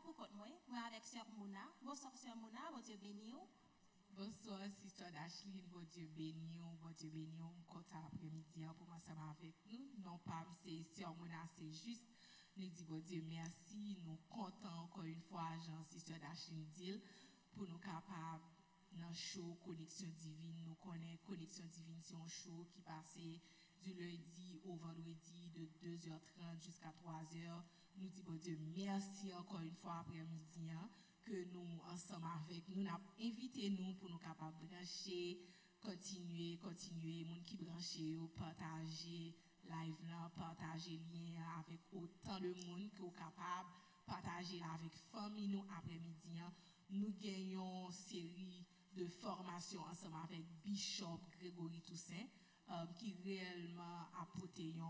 pour côté moi avec sœur Mouna. Bonsoir sœur Mouna, bon Dieu béni. Bonsoir, sister Dashlyn, bon Dieu béni, côté après-midi pour ensemble avec nous. Non pas, c'est sœur Mouna, c'est juste. Nous disons, bon Dieu, merci. Nous comptons encore une fois, Jean, sister Dashlyn dit, pour nous capables, dans le show Connexion Divine. Nous connaissons Connexion Divine, c'est un show qui passait du lundi au vendredi de 2h30 jusqu'à 3h. Nous disons, bon Dieu, merci encore une fois après-midi. Que nous, ensemble avec nous, avons invité nous pour nous capables de brancher, continuer, monde qui brancher, partager live là, partager lien avec autant de monde que vous capable partager avec famille nous après-midi. Nous gagnons une série de formations ensemble avec Bishop Grégory Toussaint qui réellement apporte une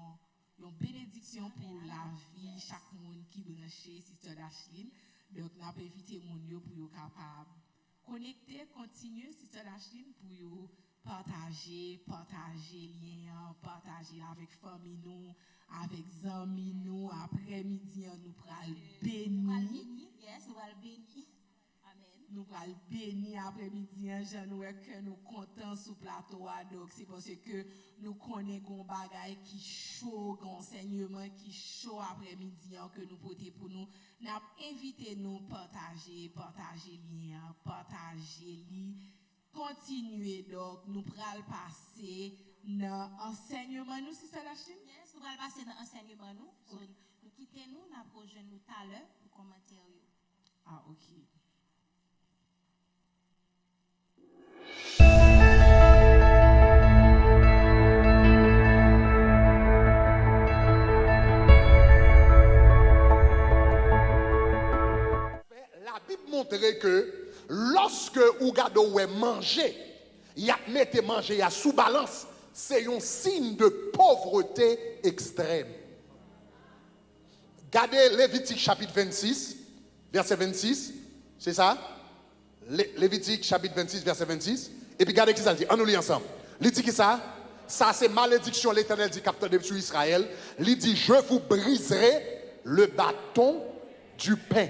bénédiction pour la vie chaque monde qui branché sister Dashlyn. Donc, nous avons invité mon yo pour être capable de connecter, continuer, Sister Dashlyn, pour partager liens, partager avec famille nous, avec amis nous, après-midi, nous pral béni. Yes, nous allons béni. Amen. Nous allons béni après-midi, nous que nous contents sous plateau. Donc, c'est parce que nous connaissons un bagage qui chaud, un enseignement qui chaud après-midi que nous portons pour nous. Nous avons invité nous partager lien, partager li, continuer donc nous pral passer dans enseignement nous sister Dashlyn. Yes, nous allons passer dans enseignement nous. So, nous quittons nous, nous allons rejoindre nous tout à l'heure pour commenter. Ah OK. Montrer que lorsque Ougado est mangé, il a mis manger à sous balance, c'est un signe de pauvreté extrême. Regardez Lévitique chapitre 26, verset 26, c'est ça? Lévitique chapitre 26, verset 26. Et puis regardez qui ça dit, on nous lit ensemble. Il dit qui ça? Ça c'est malédiction, l'Éternel dit capteur sur Israël. Il dit, je vous briserai le bâton du pain.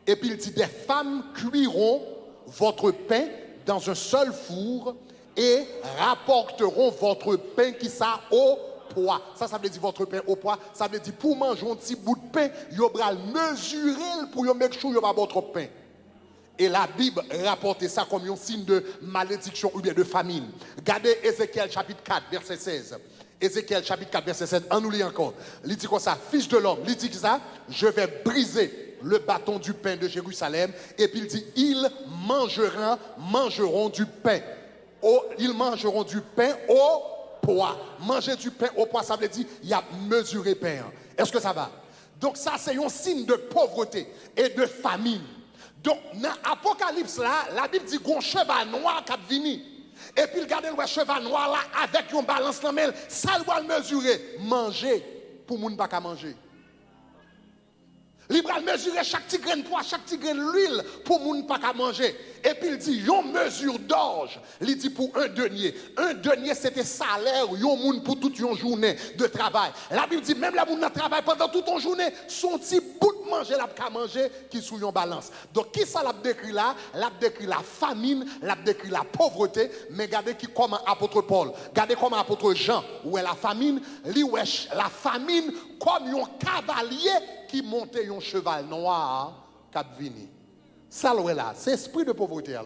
Et puis il dit, des femmes cuiront votre pain dans un seul four et rapporteront votre pain qui ça au poids. Ça veut dire votre pain au poids. Ça veut dire pour manger un petit bout de pain, vous allez mesurer pour vous mettre sure votre pain. Et la Bible rapporte ça comme un signe de malédiction ou bien de famine. Regardez Ézéchiel chapitre 4, verset 16. Ézéchiel chapitre 4, verset 16. On nous lit encore. Il dit comme ça, fils de l'homme, il dit ça, je vais briser le bâton du pain de Jérusalem. Et puis il dit, ils mangeront du pain. Ils mangeront du pain au poids. Manger du pain au poids, ça veut dire, il y a mesuré pain. Est-ce que ça va? Donc ça, c'est un signe de pauvreté et de famine. Donc, dans l'Apocalypse, là, la Bible dit qu'on cheval noir qui a venu. Et puis, regardez le cheval noir là, avec une balance dans la main, ça doit le mesurer. Manger pour ne pas manger. Il va mesurer chaque petit grain de poids, chaque petit grain d'huile pour ne pas manger. Et puis il dit, une mesure d'orge, il dit pour un denier. Un denier, c'était salaire, yon pour toute une journée de travail. La Bible dit, même la moun travaille pendant toute une journée, son petit bout de manger, la qu'à manger, qui sous une balance. Donc, qui ça l'a décrit là? L'a décrit la famine, l'a décrit la pauvreté, mais regardez qui comme apôtre Paul, regardez comme apôtre Jean, où est la famine, la famine comme un cavalier qui montait un cheval noir, cap vini. Ça, là, c'est esprit de pauvreté.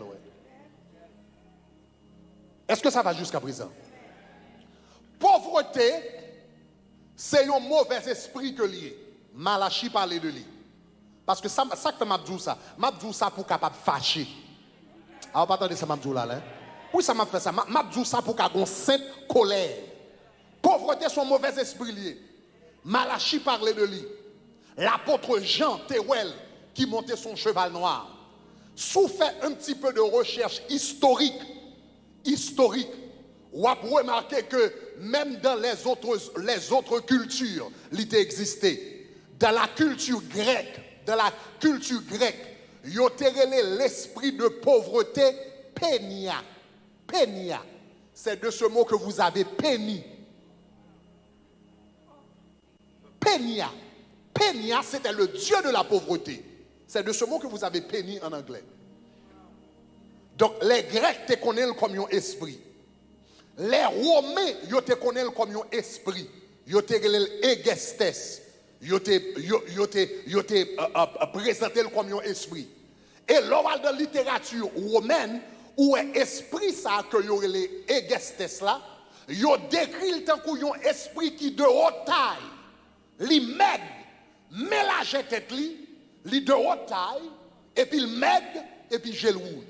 Est-ce que ça va jusqu'à présent? Pauvreté, c'est un mauvais esprit que lié. Malachi parlait de lui. Parce que ça fait Mabdou ça. Mabdou ça pour capable fâcher. Alors, pas attendez ça Mabdou là. Oui, ça m'a fait ça. Mabdou ça pour qu'il y ait une sainte colère. Pauvreté, c'est un mauvais esprit lié. Malachi parlait de lui. L'apôtre Jean Théouel qui montait son cheval noir. Sous fait un petit peu de recherche historique, on a remarqué que même dans les autres cultures, il existait. Dans la culture grecque, il y a l'esprit de pauvreté, pénia. Pénia, c'est de ce mot que vous avez péni. Pénia. Pénia, c'était le dieu de la pauvreté. C'est de ce mot que vous avez penny en anglais. Donc, les Grecs te connaissent comme un esprit. Les Romains, ils te connaissent comme un esprit. Ils te connaissent égestes. Ils te présenté comme un esprit. Et l'oral de littérature romaine, où est esprit ça que y aurait les égestes là, yo décrit tant qu'on un esprit qui de haute taille, li maigre, mélange tête li de haute taille, et puis il maigre, et puis gel rouge.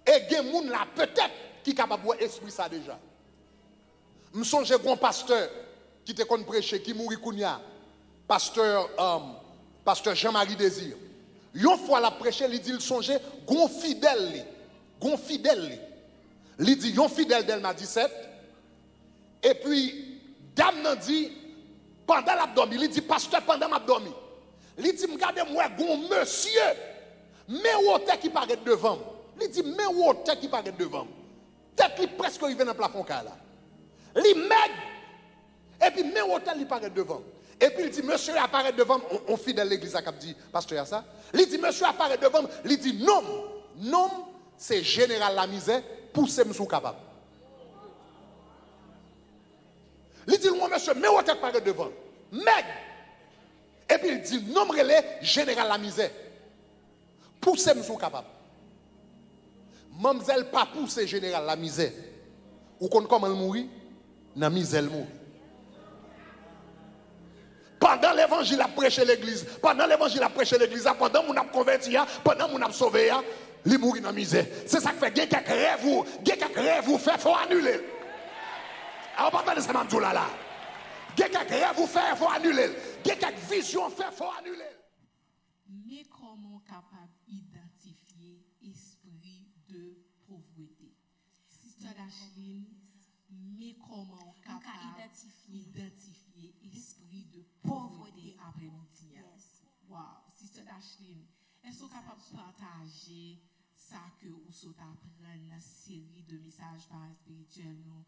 Et gen moun là peut-être qui capable voir esprit ça déjà. Me songe un pasteur qui te kon prêcher qui mouri kounya, pasteur Jean-Marie Désir. Une fois la prêcher, il dit il songe gon fidèle li dit yon fidèle d'Elma 17 et puis dame nan dit pendant l'abdomen, il dit pasteur pendant m'abdomen. Il dit regardez moi gon monsieur mais wote qui paraît devant. Il dit mais wote qui paraît devant. Tête li presque arrivé dans plafond là. Li maigre et puis mais wote li paraît devant. Et puis il dit monsieur apparaît devant on fidèle l'église a dit pasteur ça. Il dit monsieur apparaît devant, il dit non c'est général la misère pousser me sous capable. Il dit moi monsieur mais wote apparaît devant. Maigre. Et puis il dit non relais général la misère. Pousser me sous capable. Mamzelle pas pousser général la misère. Ou qu'on comment elle mourir dans misère mourir. Pendant l'évangile a prêché l'église, pendant mon a converti, pendant mon a sauvé, il mourit dans la misère. C'est ça qui fait quelques rêves vous fait faut annuler. Alors pas de ça m'a dit là. Quelques rêves vous fait faut annuler. Quelques visions fait faut annuler. Mais comment capable d'identifier esprit de pauvreté? Sister Dashlin, mais comment capable d'identifier esprit de pauvreté après-midi? Wow, Sister Dashlin, est-ce que vous êtes capable de partager ça que vous souhaitez apprendre dans la série de messages spirituels nous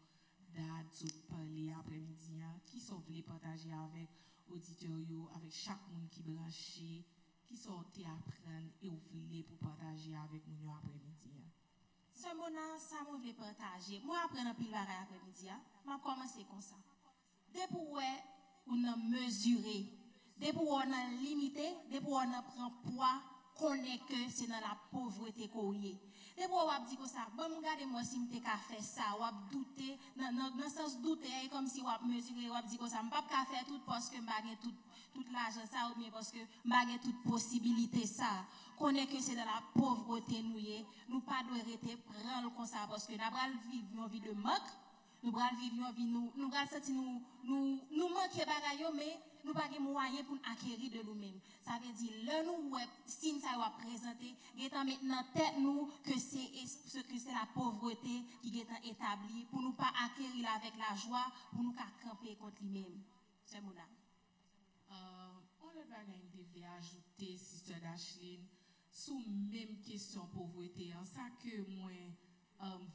d'adultes parler après-midi qui sont voulez partager avec auditeurs, avec chaque monde qui branché, qui sont apprendre et vous voulez pour partager avec nous après-midi? Ce moment, ça je voulais partager. Moi, après un pile bagaille après-midi, je vais commencer comme ça. Depuis on a mesuré, depuis on a limité, depuis on a pris poids, qu'on est que c'est dans la pauvreté qu'on y est. Depuis on a dit comme ça, bon, regardez-moi si je fait ça, on a douté, dans le sens douter, comme si on a mesuré, on a dit comme ça, je ne peux pas faire tout parce que je n'ai toute l'argent ça, ou bien parce que je n'ai toute possibilité ça. Qu'on est que c'est dans la pauvreté nous y est, nous pas doit arrêter prendre comme ça parce que nous allons vivre une vie de manque. Nous allons vivre une vie, nous allons sentir nous manquer bagaille, mais nous n'avons pas de moyens pour acquérir de nous-mêmes. Ça veut dire, là, nous, si nous va présenter, il est maintenant tête nous que c'est la pauvreté qui est établie pour nous pas acquérir avec la joie, pour nous camper contre lui-même. C'est mon âme. On le bagaille devait ajouter, Sister Dashlin, sous même question pauvreté, ça que moi,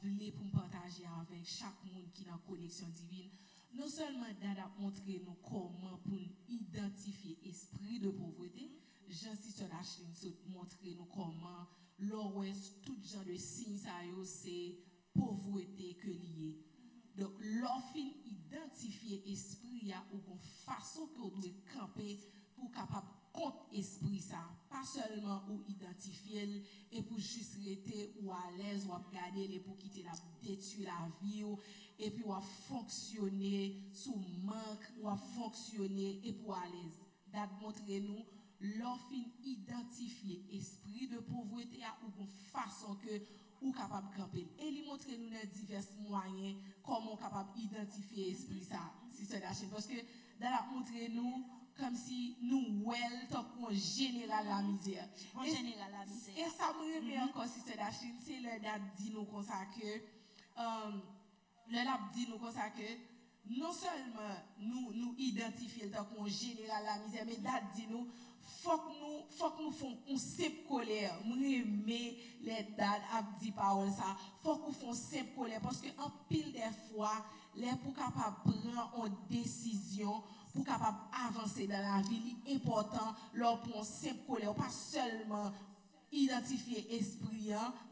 voulais pour partager avec chaque monde qui est en connexion divine, non seulement d'être montrer nous comment pour identifier esprit de pauvreté, Jean-Sister Dashlin montrer nous comment l'ouest tout genre de signes c'est pauvreté que lié. Donc l'offre identifier esprit a ou une façon que vous devez camper pour capable contre esprit ça, pas seulement ou identifier et pour juste rester ou à l'aise ou à garder les pour quitter la détruire la vie et puis ou à fonctionner sous manque ou à fonctionner et pour à l'aise. D'être montrer nous l'offre identifier esprit de pauvreté à ou une façon que ou capable de camper. Et lui montrer nous dans divers moyens comment capable d'identifier esprit ça, si c'est la chaîne. Parce que dans la montrer nous comme si nous tant qu'on général la misère. On général la misère. Et ça me remet encore si c'est la chaîne, c'est le date dit nous comme ça que le lab dit nous comme ça que non seulement nous identifier tant qu'on général la misère, mais date dit nous faut que nous fassions un simple colère. Nous aimons les dates à dire paroles ça. Faut que nous fassions simple colère parce que en pile des fois, les pour capable prendre une décision pour capable avancer dans la vie, important leur pour simple colère, pas seulement identifier esprit,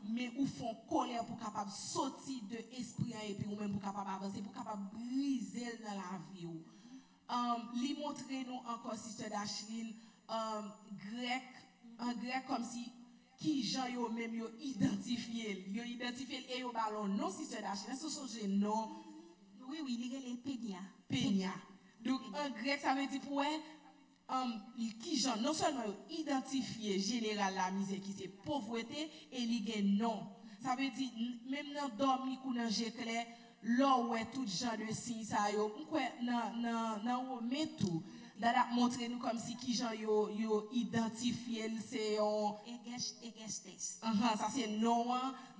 mais ou font colère pour capable sortir de esprit et puis ou même pour capable avancer, pour capable briser dans la vie. Lui montrer nous encore sister Dashlin grec en grec comme si qui gens yo même yo identifié et yo ballon non sister Dashlin ce sont des noms Oui, il est les Peña. Donc en grec ça veut dire pour qui gens non seulement identifier général la misère qui c'est pauvreté et li gen non. Ça veut dire même dans dormi ou dans clair là ouais tout genre de signes ça yo quoi dans met tout da montrer nous comme si qui gens yo identifier c'est on ça c'est non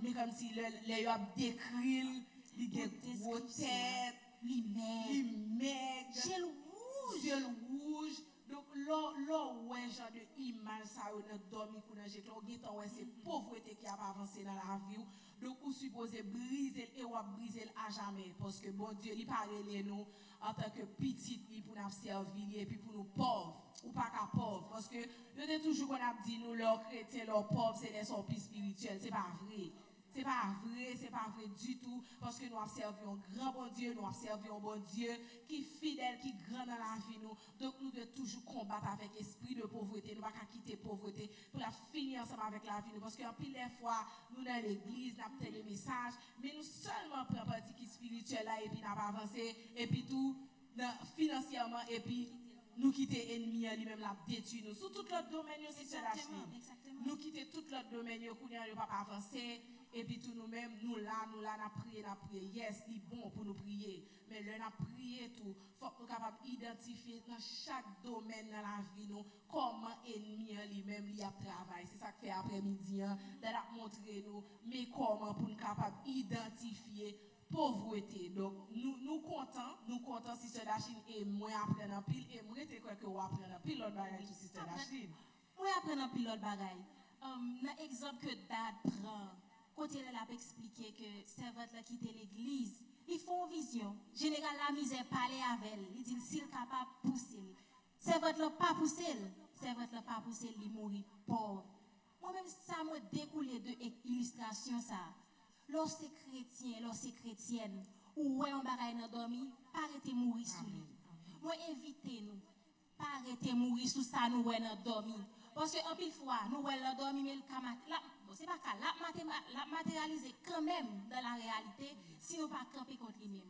mais comme si les yo a décrit li gen gros tête li meg gel rouge donc là ouais genre de image ça yo dans dormi ou dans là on ouais c'est pauvreté qui a avancé dans la vie. Donc, vous supposez briser et ou briser à jamais. Parce que bon Dieu, il parle nous en tant que petit pour nous servir et puis pour nous pauvres. Ou pas qu'à pauvres. Parce que nous avons toujours qu'on a dit nous, leurs chrétiens, leurs pauvres, c'est des sorties spirituelles. C'est pas vrai. C'est pas vrai du tout. Parce que nous avons servi un grand bon Dieu, nous avons servi un bon Dieu qui est fidèle, qui est grand dans la vie. Nous. Donc nous devons toujours combattre avec l'esprit de pauvreté. Nous ne pouvons pas quitter la pauvreté pour la finir ensemble avec la vie. Parce qu'en pile des fois, nous dans l'église, nous avons des messages, mais nous seulement prenons partie qui spirituelle là et puis nous avons avancé et puis tout financièrement et puis nous quitter l'ennemi lui-même la détruire nous. Sur tout l'autre domaine, c'est la nous quitter tout l'autre domaine, nous ne pouvons pas avancer. Et puis tout nous-mêmes, nous là, nous prié. Yes, c'est bon pour nous prier. Mais là, nous prié tout. Il faut que nous soyons capables d'identifier dans chaque domaine dans la vie, nous, comment l'ennemi lui-même lui a travaillé. C'est ça que fait après-midi, de montrer nous, mais comment pour nous capables d'identifier pauvreté. Donc, nous comptons, Sister Dashlin, et moi apprendre en pile, et moi, je crois que vous apprenez en pile l'autre bagaille, Sister Dashlin. Moi, apprendre en pile l'autre bagaille. Dans l'exemple que Dad prend, côté là, il a expliqué que servante là quitter l'église, ils font vision. Général la misère parler avec elle, il dit s'il capable pousser. Servante là pas pousser, il mourit pauvre. Moi-même ça m'a découlé de illustration ça. Lorsque c'est chrétienne, ou ouais on bagaille dans dormi, pas arrêter mourir sous lui. Moi invitez nous, pas arrêter mourir sous ça nous ouais dans dormi. Parce que en pile fois, nous ouais dans dormi mais le c'est pas qu'à la matérialiser quand même dans la réalité si nous pas camper contre lui-même.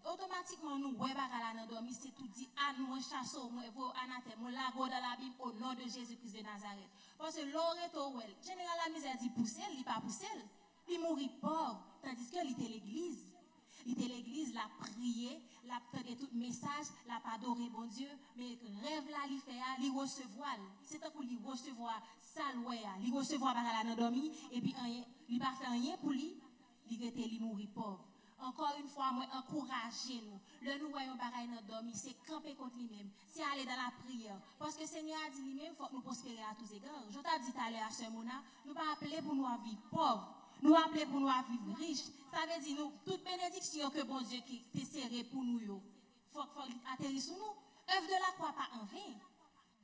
Automatiquement nous ouais bagala dans dormi c'est tout dit à nous chasser moi vos anathème la go dans la Bible au nom de Jésus-Christ de Nazareth. Parce que l'oreto well, général la misère dit pousser, il pas pousser, il mourit pauvre tandis que il était l'église. Il était l'église, la prié, la tendait tout message, la pas adoré bon Dieu, mais rêve là il fait il recevoir. C'est tant pour lui recevoir ça il recevoir bagala dans dormi et puis il pas faire rien pour lui, il était il mourir pauvre. Encore une fois, moi encourager nous. Le nous voyons bagaille dans dormi, c'est camper contre lui-même, c'est aller dans la prière parce que Seigneur a dit lui-même faut que nous prospérer à tous égards. Je t'ai dit tout à l'heure à ce Mona, nous pas appeler pour nous vivre pauvres. Nous appeler pour nous vivre riches. Ça veut dire nous toute bénédiction que bon Dieu qui t'est serré pour nous yo. Faut atterrir sur nous. Œuvre de la croix pas en vain.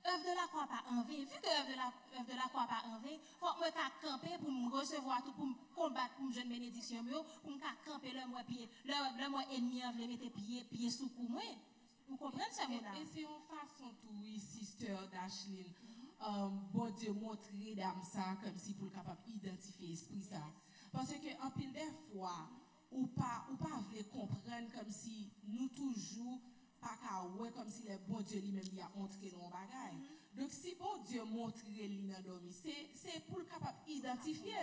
Œuvre de la croix pas en vain. Vu que œuvre de la croix pas en vain, faut me camper pour me recevoir tout pour me combattre pour me jeune bénédiction pour me camper le moi pied, le moi ennemi veut mettre pied sous cou moi. Vous comprenez ça mon Et c'est une façon tout oui sister Dashlin. Bon Dieu montrer d'âme ça comme si pour capable identifier l'esprit ça. Parce que en pile des fois ou pas veut comprendre comme si nous toujours pas qu'à ouais comme si le bon Dieu lui-même lui a montré nos bagailles. Donc si bon Dieu montre lui dans dormi, c'est pour capable identifier.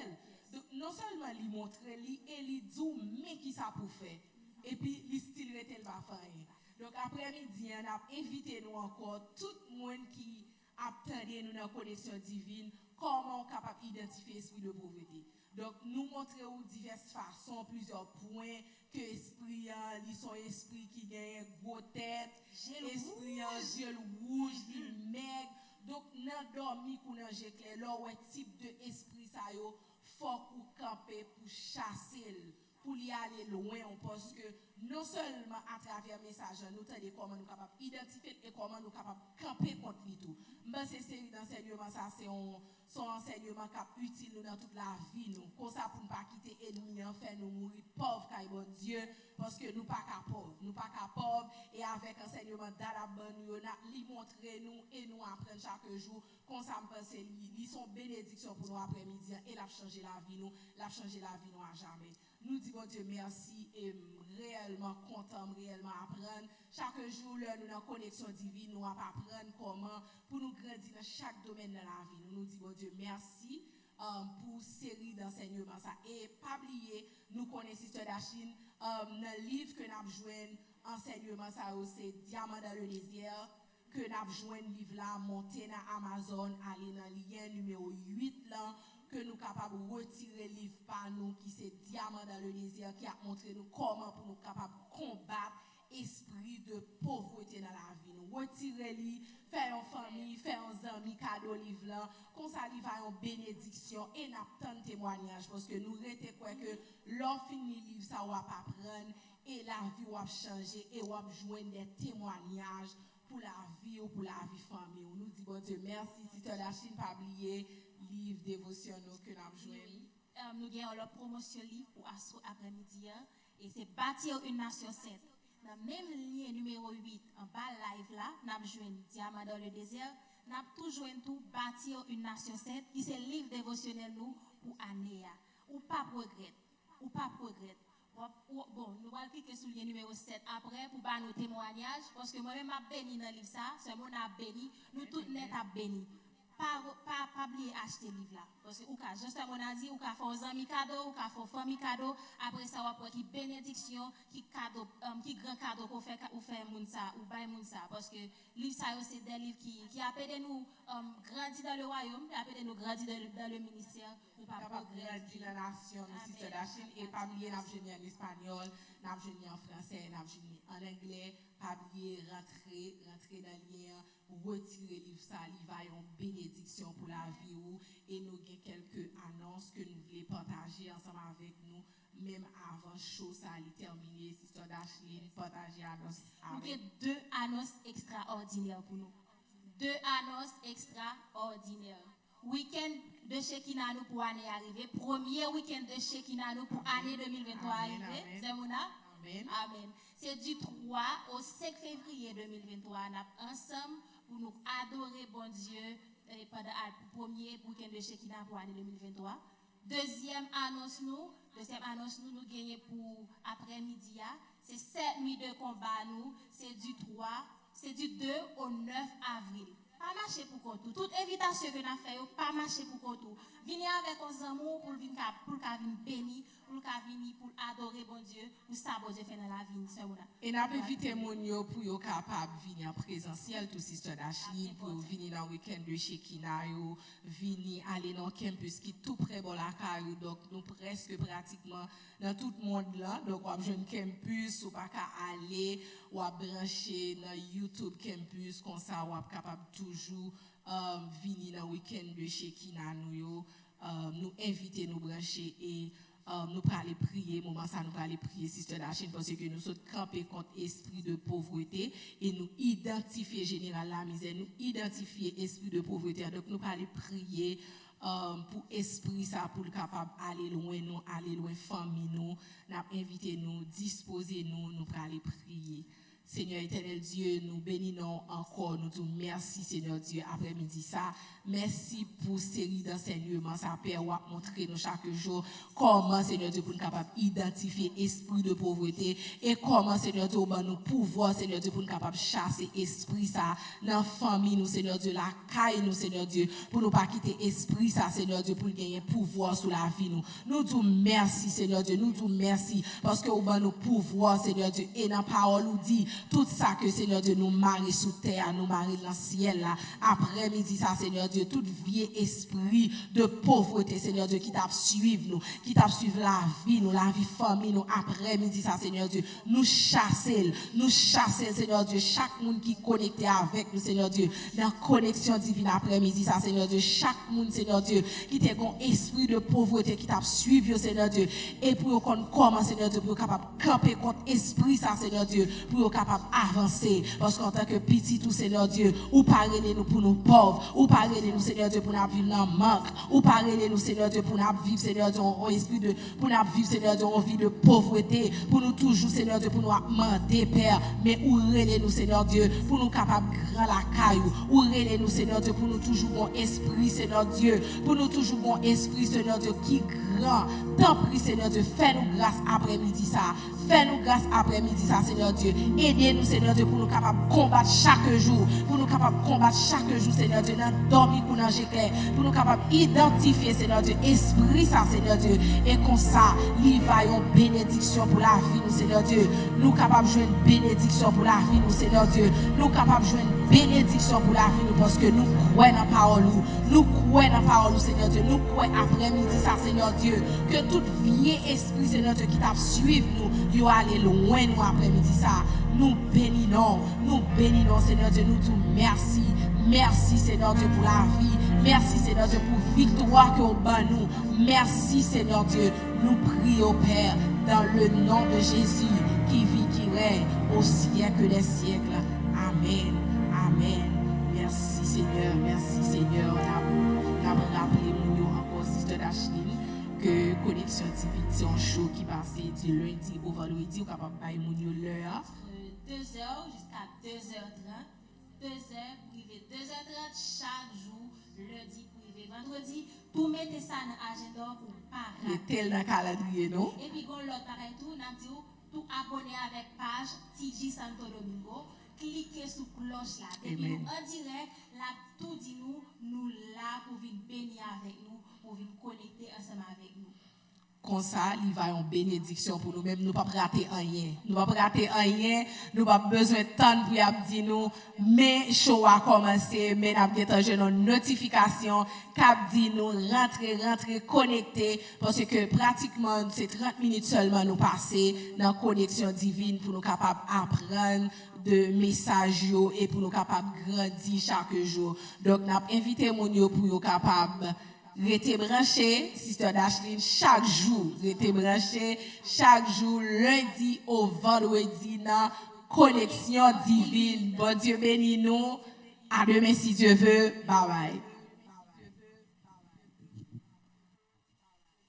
Donc non seulement lui montrer lui et lui dit mais qui ça pour faire. Et puis il style était va faire. Donc après-midi on a invité nous encore tout le monde qui attendez nous dans la connexion divine, comment on est capable d'identifier l'esprit de pauvreté. Donc, nous montrons diverses façons, plusieurs points, que l'esprit, ils sont esprit qui gagne gros tête, esprit, yeux rouge, il maigre. Donc, dans dormi, qu'on a clair, là, ouais, type de esprit, ça, yo, faut qu'on camper pour chasser, pour y aller loin, parce que non seulement à travers le message, nous tenons comment nous sommes capables d'identifier et comment nous sommes capables de camper contre lui tout. Mais ces séries d'enseignements, ça c'est son enseignement qui est utile dans toute la vie. Nous, comme ça pour ne pas quitter l'ennemi, en fait, nous mourir pauvres, car bon Dieu, parce que nous pas capables. Nous pas capables, et avec l'enseignement d'Alaban, nous lui montrer nous et nous apprendre chaque jour. Comme ça, me pense, ils sont bénédictions pour nous après-midi, et l'a changer la vie, nous, l'a changer la vie, nous à jamais. Nous disons Dieu merci et réellement content, réellement apprendre. Chaque jour, nous avons une connexion divine, nous apprendre comment pour nous grandir dans chaque domaine de la vie. Nous disons Dieu merci pour série d'enseignements. Et pas oublier, nous connaissons Sister Dachine, dans le livre que nous avons joué, enseignement, c'est Diamant dans le désert, que nous avons joué le livre là, monté dans Amazon, aller dans le lien numéro 8 là. Que nous sommes capables de retirer le livre par nous, qui c'est Diamant dans le désert, qui a montré nous comment pour nous capables de combattre l'esprit de pauvreté dans la vie. Nous retirer le livre, faire une famille, faire un ami, cadeau livre là, comme ça, il va une bénédiction et n'a tant de témoignages, parce que nous restons quoi que l'on finit le livre, ça va apprendre et la vie va changer et va joindre des témoignages pour la vie ou pour la vie famille. Nous disons bon Dieu merci, si tu as la Chine pas oublié. Livre dévotionnel que nous avons joué. Nous avons la promotion livre pour après-midi et c'est Bâtir une nation sainte. Dans le même lien numéro 8, en bas live là, nous avons joué Diamant dans le désert. Nous avons tout joué tout Bâtir une nation sainte qui c'est livre dévotionnel nous pour année. Ou pas regret. Ou pas regret. Bon, nous allons cliquer sur le lien numéro 7 après pour faire nos témoignages parce que moi-même je béni dans le livre ça, c'est moi qui béni, nous tous net à béni. Pas oublier acheter le livre là. Parce que, justement, on a dit, ou ka fait un ami cadeau, ou ka fait une famille cadeau, après ça, on va qui bénédiction, qui cadeau, qui grand cadeau qu'on fait, ou fait moun ça, ou bail moun ça. Parce que, livre ça, c'est des livres qui appellent nous grandir dans le royaume, qui appellent nous grandir dans le ministère, ou pas grandir dans la nation, nous, Sister Dachine, et pas oublier, nous avons en espagnol, nous avons en français, nous avons en anglais, pas oublier, rentrer dans le lien, retirer le livre ça, il va y avoir une bénédiction pour la vie et nous avons quelques annonces que nous voulons partager ensemble avec nous, même avant chose ça allait terminer. Sister Dachine, partager annonce. Nous avons 2 annonces extraordinaires pour nous. 2 annonces extraordinaires. Week-end de Shekinah nous pour année arrivée. Premier week-end de Shekinah nous pour année 2023 arrivée. C'est mon Amen. Amen. C'est du 3 au 5 février 2023. Nous sommes ensemble pour nous adorer bon Dieu pendant le premier week-end de Shekinah pour l'année 2023. Deuxième annonce nous gagnons pour après-midi. C'est 7 nuits de combat nous. C'est du 2 au 9 avril. Pas marcher pour Kotou. Toute invitation que nous avons fait, pas marcher pour Kotou. Venez avec nos amours pour venir bénir, pour adorer bon Dieu, pour ça bon Dieu fait dans la vie. Et nous avons invité mon pour être capable de venir en présentiel, tout Sister Dachine, pour venir dans le week-end de Shekinah, venir aller dans le campus qui est tout près de la caille. Donc nous presque pratiquement dans tout le monde là. Donc on a un campus, ou pas qu'à aller, ou à brancher dans YouTube campus, comme ça on est capable toujours venir dans le week-end de Shekinah nous inviter nous brancher et nous pas aller prier moment ça nous pas aller prier Sister Dachine parce que nous sommes campés contre esprit de pauvreté et nous identifier général la misère, nous identifier esprit de pauvreté, donc nous pas aller prier pour esprit ça pour le capable aller loin famille nous inviter nous disposer nous pas aller prier. Seigneur éternel Dieu, nous bénissons encore, nous disons merci Seigneur Dieu après-midi ça. Merci pour série d'enseignements, ça Père, ou montrer nous chaque jour comment Seigneur Dieu pour nous capable d'identifier esprit de pauvreté et comment Seigneur Dieu nous pouvoir Seigneur Dieu pour nous capable chasser esprit ça dans la famille nous Seigneur Dieu, la caille nous Seigneur Dieu, pour nous pas quitter esprit ça Seigneur Dieu pour gagner pouvoir sur la vie nous. Nous disons merci Seigneur Dieu, nous disons merci parce que nous pouvoir Seigneur Dieu et dans la parole nous dit tout ça que Seigneur Dieu nous marie sous terre, nous marie dans le ciel là. Après-midi ça Seigneur Dieu, tout vieux esprit de pauvreté Seigneur Dieu qui t'a suivre nous, qui t'a suivre la vie nous, la vie famille nous après-midi ça Seigneur Dieu, nous chasser Seigneur Dieu, chaque monde qui est connecté avec nous Seigneur Dieu, dans connexion divine après-midi ça Seigneur Dieu, chaque monde Seigneur Dieu qui t'a un esprit de pauvreté qui t'a suivre Seigneur Dieu, et pour qu'on commence Seigneur Dieu, pour capable camper contre esprit ça Seigneur Dieu, pour capable avancer parce qu'en tant que petit tout Seigneur Dieu, ou parler nous pour nous pauvres, ou parler nous Seigneur Dieu pour nous vivre dans manque, ou parler nous Seigneur Dieu pour nous vivre Seigneur Dieu en esprit de pour nous vivre Seigneur Dieu en vie de pauvreté, pour nous toujours Seigneur Dieu pour nous demander Père, mais ou relais nous Seigneur Dieu pour nous capable grand la caillou, ou relais nous Seigneur Dieu pour nous toujours bon esprit Seigneur Dieu, pour nous toujours bon esprit Seigneur Dieu qui grand. Tant pis Seigneur Dieu, fais-nous grâce après-midi ça. Fais-nous grâce après-midi ça Seigneur Dieu. Aidez-nous Seigneur Dieu pour nous capables de combattre chaque jour, pour nous capables de combattre chaque jour Seigneur Dieu, dans dormir pour nager clair, pour nous capables d'identifier Seigneur Dieu, esprit ça Seigneur Dieu, et comme ça, il va y avoir une bénédiction pour la vie nous Seigneur Dieu. Nous capables de jouer une bénédiction pour la vie nous Seigneur Dieu. Nous capables de jouer une bénédiction pour la vie nous parce que nous croyons dans la parole nous croyons dans la parole Seigneur Dieu. Nous croyons après-midi ça Seigneur Dieu, que tout vieux esprit Seigneur Dieu qui t'a suivi nous, il va aller loin nous après-midi ça. Nous bénissons Seigneur Dieu, nous disons merci. Merci Seigneur Dieu pour la vie. Merci Seigneur Dieu pour victoire que vous donne nous. Merci Seigneur Dieu. Nous prions Père dans le nom de Jésus qui vit, qui règne au siècle des siècles. Amen. Amen. Merci Seigneur. Merci Seigneur. On a rappelé encore Sister Dashlyn que Connexion Divine c'est un show qui passe du lundi au vendredi. On est capable de faire l'heure. 2h jusqu'à 2h30. 2h privé, 2h30 chaque jour, lundi privé, vendredi, tout mettez ça dans l'agenda pour pas rater. Il est tel dans le calendrier, non? Et puis, l'autre pareil, tout, tout abonner avec page TG Santo Domingo, cliquez sur cloche là. Et puis, en direct, là, tout dit nous là pour venir bénir avec nous, pour venir connecter ensemble avec nous. Comme ça, il va y avoir une bénédiction pour nous-mêmes. Nous ne pouvons pas rater rien. Nous ne pouvons pas rater rien. Nous n'avons pas besoin de temps pour dire nous, mais show a commencé, mais nous avons une notification qui dit nous rentrer, connecter, parce que pratiquement, c'est 30 minutes seulement nous passer dans la connexion divine pour nous capables d'apprendre de messages et pour nous capables de grandir chaque jour. Donc, nous avons invité mon yo pour nous capables restez branché, Sister Dashlyn, chaque jour. Restez branché, chaque jour, lundi au vendredi, dans Connexion Divine. Bon Dieu bénis nous. À demain si Dieu veut. Bye bye.